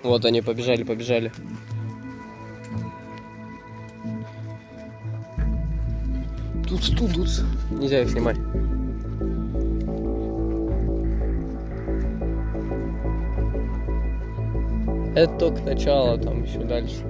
Вот они, побежали, побежали. Тут. Нельзя их снимать. Это только начало, там еще дальше.